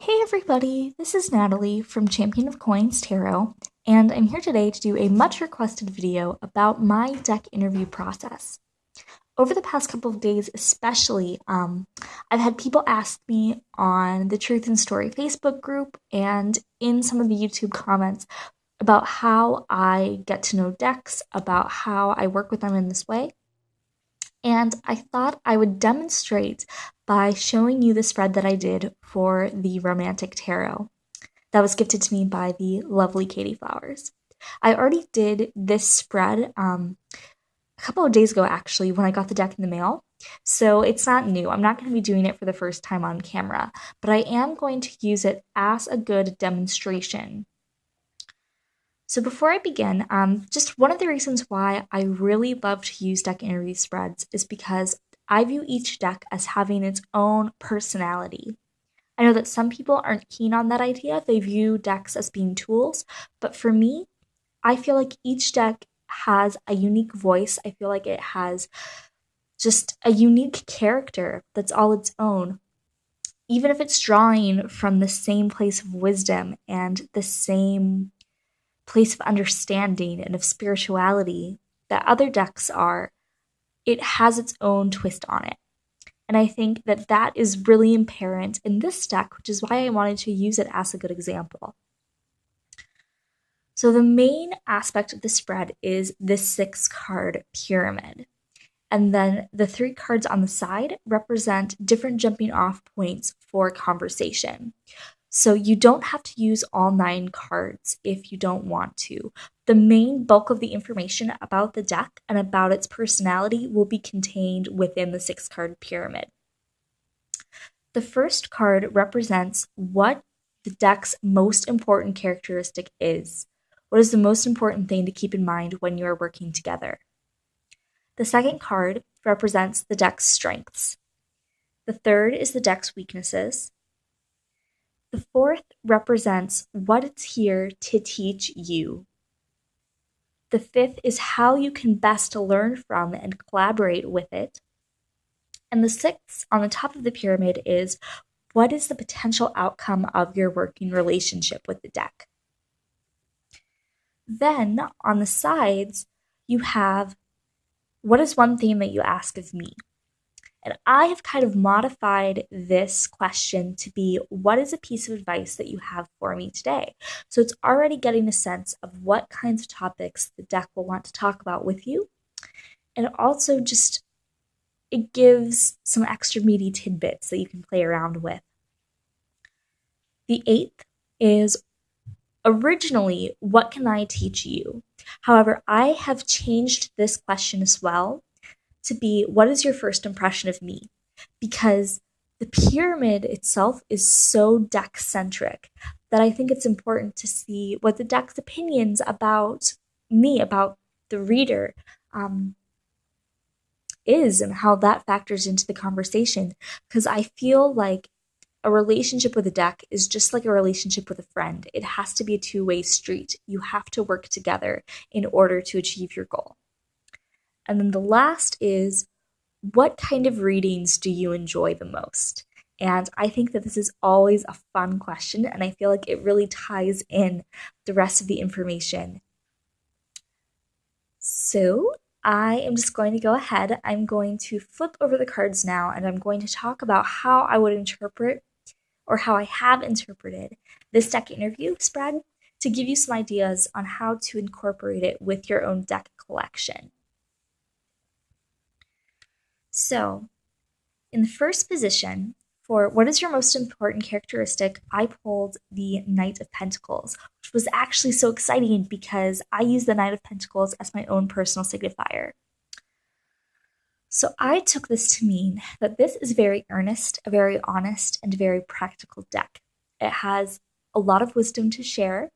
Hey everybody, this is Natalie from Champion of Coins Tarot, and I'm here today to do a much requested video about my deck interview process. Over the past couple of days especially, I've had people ask me on the Truth and Story Facebook group and in some of the YouTube comments about how I get to know decks, about how I work with them in this way. And I thought I would demonstrate by showing you the spread that I did for the Romantic Tarot that was gifted to me by the lovely Katie Flowers. I already did this spread a couple of days ago, actually, when I got the deck in the mail. So it's not new. I'm not going to be doing it for the first time on camera, but I am going to use it as a good demonstration. So before I begin, just one of the reasons why I really love to use deck interview spreads is because I view each deck as having its own personality. I know that some people aren't keen on that idea. They view decks as being tools, but for me, I feel like each deck has a unique voice. I feel like it has just a unique character that's all its own. Even if it's drawing from the same place of wisdom and the same place of understanding and of spirituality that other decks are, it has its own twist on it. And I think that that is really apparent in this deck, which is why I wanted to use it as a good example. So the main aspect of the spread is this 6-card pyramid. And then the 3 cards on the side represent different jumping off points for conversation. So you don't have to use all 9 cards if you don't want to. The main bulk of the information about the deck and about its personality will be contained within the 6-card pyramid. The first card represents what the deck's most important characteristic is. What is the most important thing to keep in mind when you are working together? The second card represents the deck's strengths. The third is the deck's weaknesses. The fourth represents what it's here to teach you. The fifth is how you can best learn from and collaborate with it. And the sixth on the top of the pyramid is what is the potential outcome of your working relationship with the deck. Then on the sides, you have what is one thing that you ask of me? And I have kind of modified this question to be, what is a piece of advice that you have for me today? So it's already getting a sense of what kinds of topics the deck will want to talk about with you. And also just, it gives some extra meaty tidbits that you can play around with. The 8th is originally, what can I teach you? However, I have changed this question as well to be, what is your first impression of me? Because the pyramid itself is so deck-centric that I think it's important to see what the deck's opinions about me, about the reader, is and how that factors into the conversation. Because I feel like a relationship with a deck is just like a relationship with a friend. It has to be a two-way street. You have to work together in order to achieve your goal. And then the last is, what kind of readings do you enjoy the most? And I think that this is always a fun question, and I feel like it really ties in the rest of the information. So I am just going to go ahead. I'm going to flip over the cards now, and I'm going to talk about how I would interpret, or how I have interpreted, this deck interview spread to give you some ideas on how to incorporate it with your own deck collection. So, in the first position, for what is your most important characteristic, I pulled the Knight of Pentacles, which was actually so exciting because I use the Knight of Pentacles as my own personal signifier. So I took this to mean that this is very earnest, a very honest, and very practical deck. It has a lot of wisdom to share.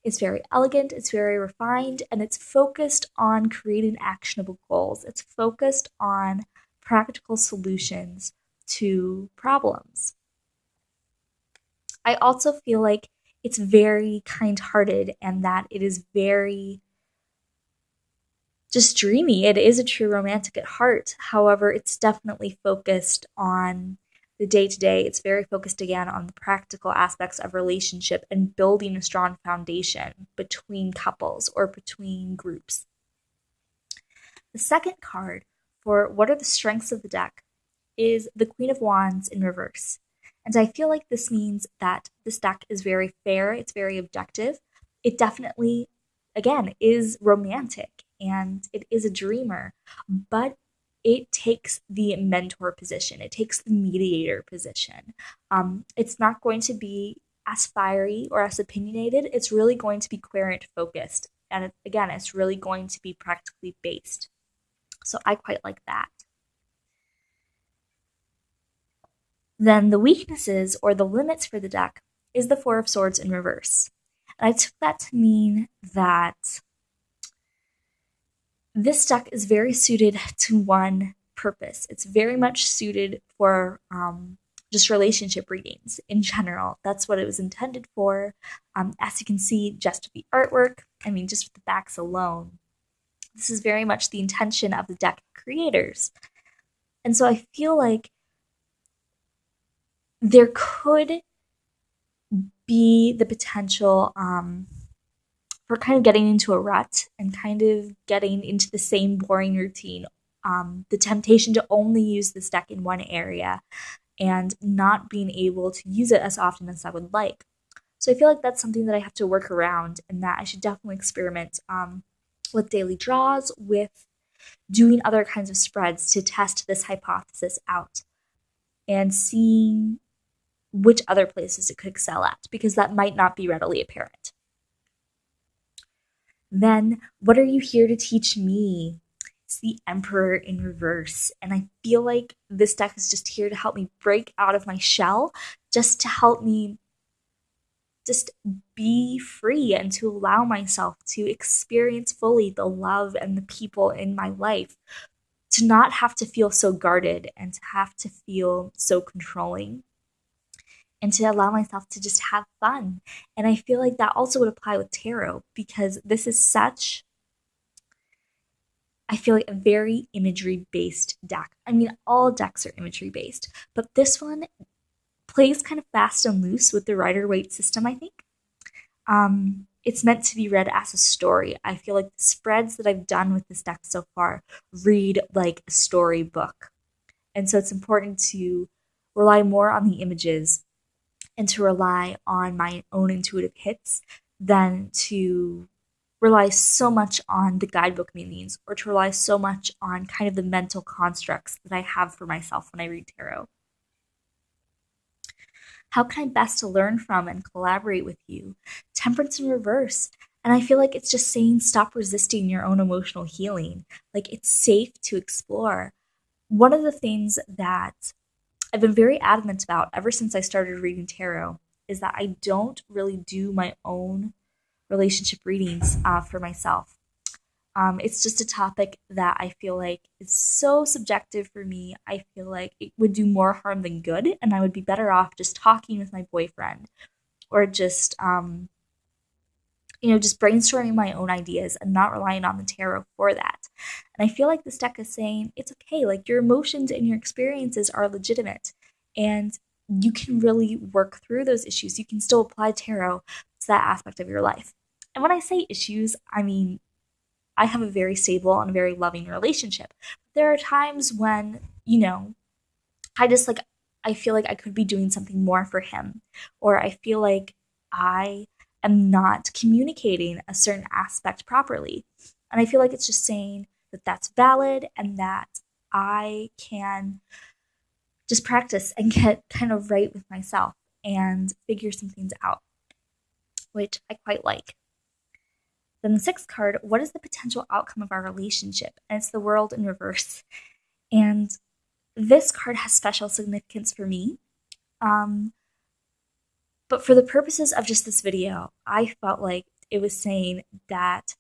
It's very elegant, it's very refined, and it's focused on creating actionable goals. It's focused on practical solutions to problems. I also feel like it's very kind-hearted and that it is very just dreamy. It is a true romantic at heart. However, it's definitely focused on the day-to-day. It's very focused again on the practical aspects of relationship and building a strong foundation between couples or between groups. The second card for what are the strengths of the deck is the Queen of Wands in reverse. And I feel like this means that this deck is very fair, it's very objective. It definitely, again, is romantic and it is a dreamer, but it takes the mentor position, it takes the mediator position. It's not going to be as fiery or as opinionated, it's really going to be querent focused. And again, it's really going to be practically based. So I quite like that. Then the weaknesses or the limits for the deck is the Four of Swords in reverse. And I took that to mean that this deck is very suited to one purpose. It's very much suited for just relationship readings in general. That's what it was intended for. As you can see, just with the artwork, just with the backs alone, this is very much the intention of the deck creators. And so I feel like there could be the potential for kind of getting into a rut and kind of getting into the same boring routine. The temptation to only use this deck in one area and not being able to use it as often as I would like. So I feel like that's something that I have to work around and that I should definitely experiment with daily draws, with doing other kinds of spreads to test this hypothesis out and seeing which other places it could excel at, because that might not be readily apparent. Then, what are you here to teach me? It's the Emperor in reverse, and I feel like this deck is just here to help me break out of my shell, just to help me just be free and to allow myself to experience fully the love and the people in my life, to not have to feel so guarded and to have to feel so controlling, and to allow myself to just have fun. And I feel like that also would apply with tarot, because this is such, I feel like, a very imagery-based deck. All decks are imagery-based, but this one plays kind of fast and loose with the Rider-Waite system, I think. It's meant to be read as a story. I feel like the spreads that I've done with this deck so far read like a storybook. And so it's important to rely more on the images and to rely on my own intuitive hits than to rely so much on the guidebook meanings or to rely so much on kind of the mental constructs that I have for myself when I read tarot. How can I best learn from and collaborate with you? Temperance in reverse. And I feel like it's just saying stop resisting your own emotional healing. Like, it's safe to explore. One of the things that I've been very adamant about ever since I started reading tarot is that I don't really do my own relationship readings for myself. It's just a topic that I feel like is so subjective for me. I feel like it would do more harm than good, and I would be better off just talking with my boyfriend or just just brainstorming my own ideas and not relying on the tarot for that. And I feel like this deck is saying it's okay, like your emotions and your experiences are legitimate and you can really work through those issues. You can still apply tarot to that aspect of your life. And when I say issues, I have a very stable and very loving relationship. There are times when, I feel like I could be doing something more for him, or I feel like I am not communicating a certain aspect properly. And I feel like it's just saying that that's valid and that I can just practice and get kind of right with myself and figure some things out, which I quite like. Then the sixth card, what is the potential outcome of our relationship? And it's the World in reverse. And this card has special significance for me. But for the purposes of just this video, I felt like it was saying that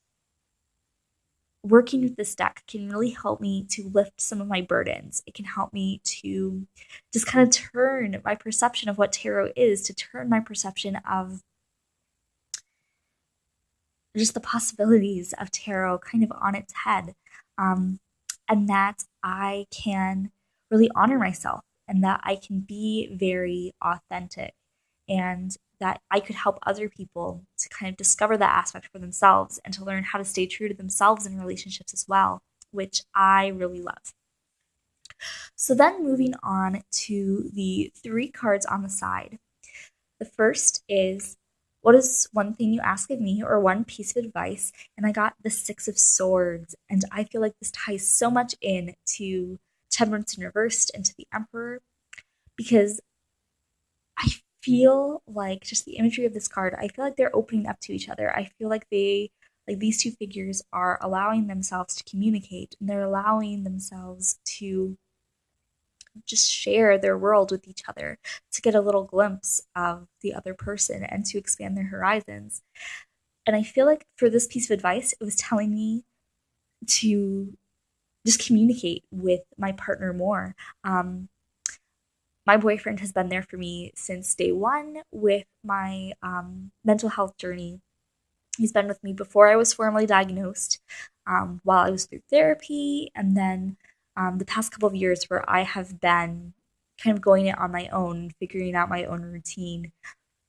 working with this deck can really help me to lift some of my burdens. It can help me to just kind of turn my perception of what tarot is, to turn my perception of just the possibilities of tarot kind of on its head. And that I can really honor myself and that I can be very authentic, and that I could help other people to kind of discover that aspect for themselves and to learn how to stay true to themselves in relationships as well, which I really love. So then moving on to the 3 cards on the side. The first is, what is one thing you ask of me, or one piece of advice? And I got the 6 of Swords, and I feel like this ties so much in to Temperance in Reversed and to the Emperor, because I feel like just the imagery of this card, I feel like they're opening up to each other. I feel like these two figures are allowing themselves to communicate, and they're allowing themselves to just share their world with each other, to get a little glimpse of the other person and to expand their horizons. And I feel like for this piece of advice, it was telling me to just communicate with my partner more. My boyfriend has been there for me since day one with my mental health journey. He's been with me before I was formally diagnosed, while I was through therapy, and then the past couple of years where I have been kind of going it on my own, figuring out my own routine,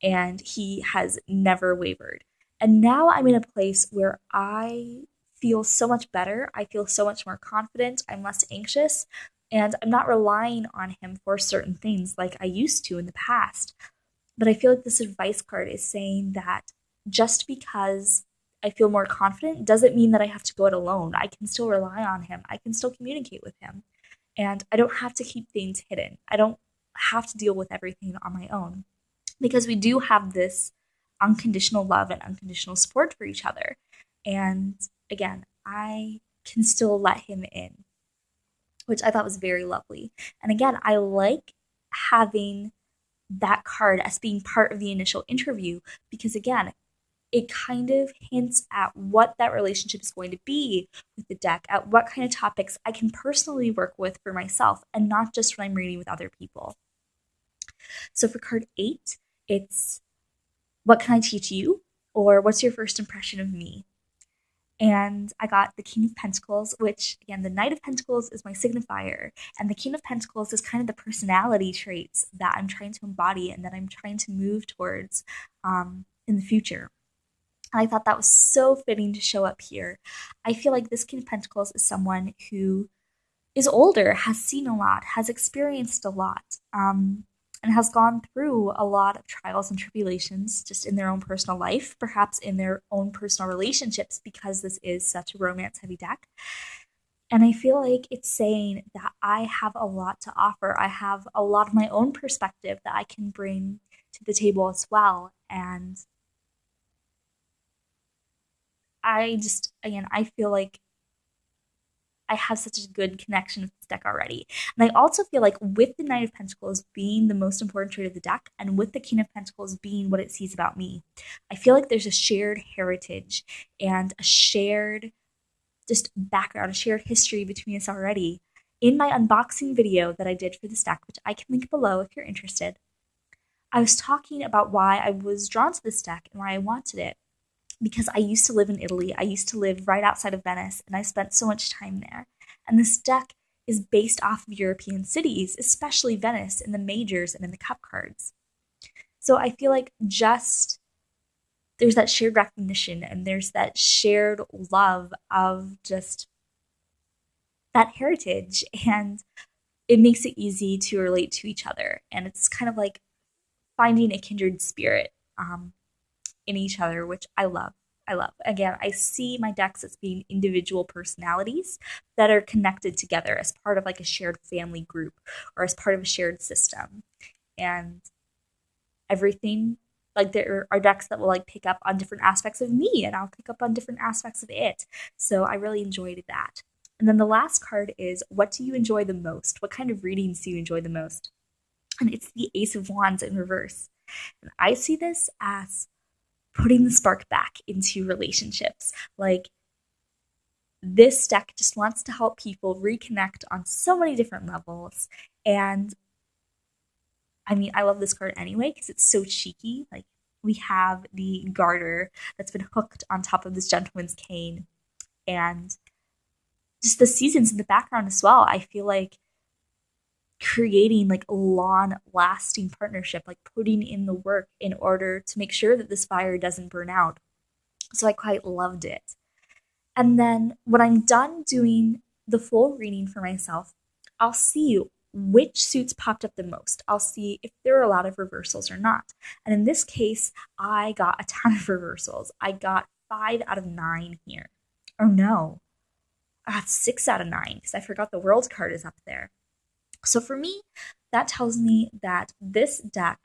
and he has never wavered. And now I'm in a place where I feel so much better. I feel so much more confident. I'm less anxious, and I'm not relying on him for certain things like I used to in the past. But I feel like this advice card is saying that just because I feel more confident doesn't mean that I have to go it alone. I can still rely on him. I can still communicate with him. And I don't have to keep things hidden. I don't have to deal with everything on my own, because we do have this unconditional love and unconditional support for each other. And again, I can still let him in, which I thought was very lovely. And again, I like having that card as being part of the initial interview, because again, it kind of hints at what that relationship is going to be with the deck, at what kind of topics I can personally work with for myself and not just when I'm reading with other people. So for card 8, it's, what can I teach you? Or what's your first impression of me? And I got the King of Pentacles, which, again, the Knight of Pentacles is my signifier, and the King of Pentacles is kind of the personality traits that I'm trying to embody and that I'm trying to move towards in the future. And I thought that was so fitting to show up here. I feel like this King of Pentacles is someone who is older, has seen a lot, has experienced a lot, and has gone through a lot of trials and tribulations just in their own personal life, perhaps in their own personal relationships, because this is such a romance-heavy deck. And I feel like it's saying that I have a lot to offer. I have a lot of my own perspective that I can bring to the table as well. And I feel like I have such a good connection with this deck already. And I also feel like with the Knight of Pentacles being the most important trait of the deck, and with the King of Pentacles being what it sees about me, I feel like there's a shared heritage and a shared just background, a shared history between us already. In my unboxing video that I did for this deck, which I can link below if you're interested, I was talking about why I was drawn to this deck and why I wanted it. Because I used to live in Italy. I used to live right outside of Venice, and I spent so much time there. And this deck is based off of European cities, especially Venice, in the majors and in the cup cards. So I feel like just there's that shared recognition, and there's that shared love of just that heritage, and it makes it easy to relate to each other. And it's kind of like finding a kindred spirit in each other, which I love. Again, I see my decks as being individual personalities that are connected together as part of like a shared family group or as part of a shared system. And everything, like there are decks that will like pick up on different aspects of me, and I'll pick up on different aspects of it. So I really enjoyed that. And then the last card is, what do you enjoy the most? What kind of readings do you enjoy the most? And it's the Ace of Wands in reverse. And I see this as putting the spark back into relationships. Like, this deck just wants to help people reconnect on so many different levels. And I mean, I love this card anyway because it's so cheeky. Like, we have the garter that's been hooked on top of this gentleman's cane, and just the seasons in the background as well. I feel like creating like a long-lasting partnership, like putting in the work in order to make sure that this fire doesn't burn out. So I quite loved it. And then when I'm done doing the full reading for myself, I'll see which suits popped up the most. I'll see if there are a lot of reversals or not. And in this case, I got a ton of reversals. I got 5 out of 9 here. Oh no, I got 6 out of 9 because I forgot the world card is up there. So for me, that tells me that this deck,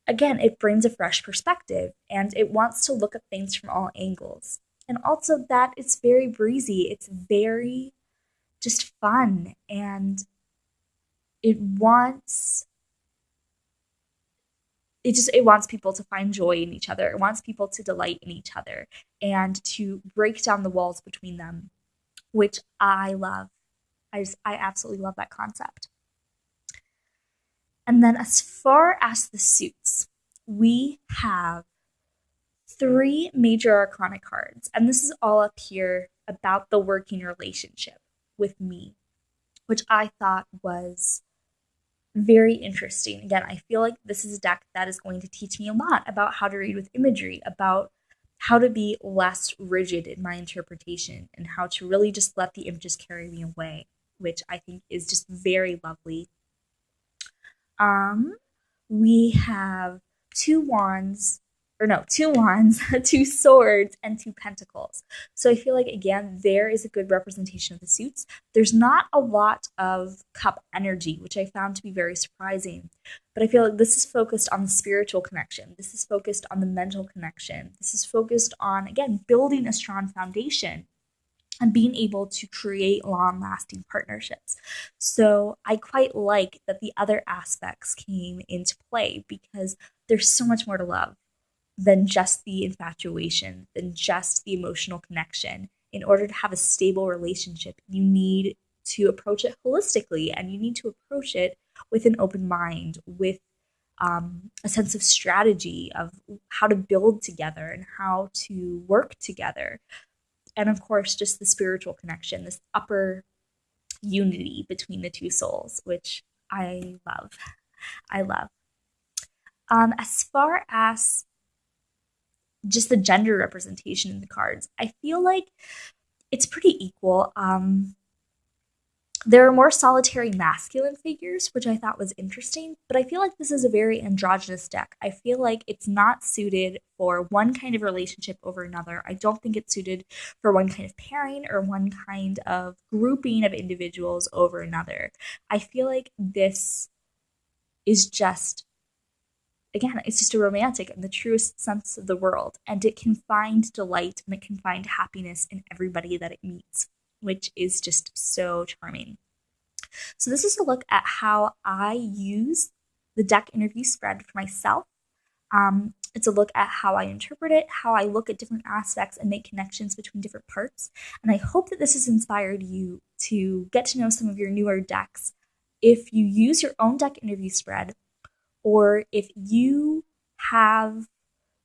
again, it brings a fresh perspective and it wants to look at things from all angles. And also that it's very breezy, it's very just fun, and it wants people to find joy in each other. It wants people to delight in each other and to break down the walls between them, which I love. I absolutely love that concept. And then as far as the suits, we have 3 major arcana cards, and this is all up here about the working relationship with me, which I thought was very interesting. Again, I feel like this is a deck that is going to teach me a lot about how to read with imagery, about how to be less rigid in my interpretation, and how to really just let the images carry me away, which I think is just very lovely. We have 2 wands, 2 swords, and 2 pentacles. So I feel like, again, there is a good representation of the suits. There's not a lot of cup energy, which I found to be very surprising. But I feel like this is focused on the spiritual connection. This is focused on the mental connection. This is focused on, again, building a strong foundation and being able to create long-lasting partnerships. So I quite like that the other aspects came into play because there's so much more to love than just the infatuation, than just the emotional connection. In order to have a stable relationship, you need to approach it holistically, and you need to approach it with an open mind, with a sense of strategy of how to build together and how to work together. And of course, just the spiritual connection, this upper unity between the 2 souls, which I love. I love. As far as just the gender representation in the cards, I feel like it's pretty equal. There are more solitary masculine figures, which I thought was interesting, but I feel like this is a very androgynous deck. I feel like it's not suited for one kind of relationship over another. I don't think it's suited for one kind of pairing or one kind of grouping of individuals over another. I feel like this is just, again, it's just a romantic in the truest sense of the world, and it can find delight and it can find happiness in everybody that it meets, which is just so charming. So this is a look at how I use the deck interview spread for myself. It's a look at how I interpret it, how I look at different aspects and make connections between different parts. And I hope that this has inspired you to get to know some of your newer decks. If you use your own deck interview spread, or if you have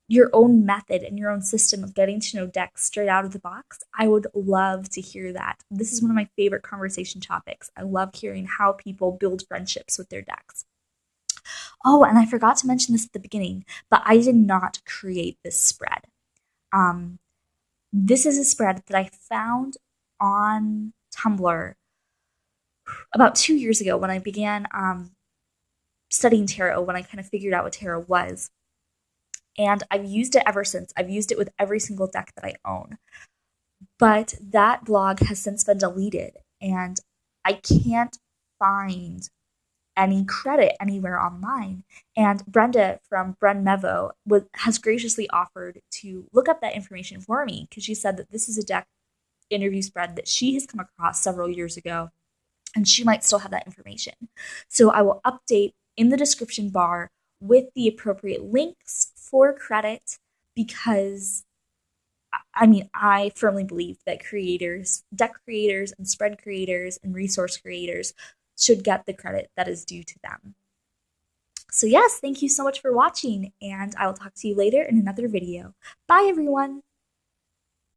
your own method and your own system of getting to know decks straight out of the box, I would love to hear that. This is one of my favorite conversation topics. I love hearing how people build friendships with their decks. Oh, and I forgot to mention this at the beginning, but I did not create this spread. This is a spread that I found on Tumblr about 2 years ago when I began studying tarot, when I kind of figured out what tarot was. And I've used it ever since. I've used it with every single deck that I own. But that blog has since been deleted, and I can't find any credit anywhere online. And Brenda from Bren Mevo has graciously offered to look up that information for me, because she said that this is a deck interview spread that she has come across several years ago, and she might still have that information. So I will update in the description bar with the appropriate links for credit, because I firmly believe that creators, deck creators and spread creators and resource creators should get the credit that is due to them. So yes, thank you so much for watching, and I will talk to you later in another video. Bye everyone!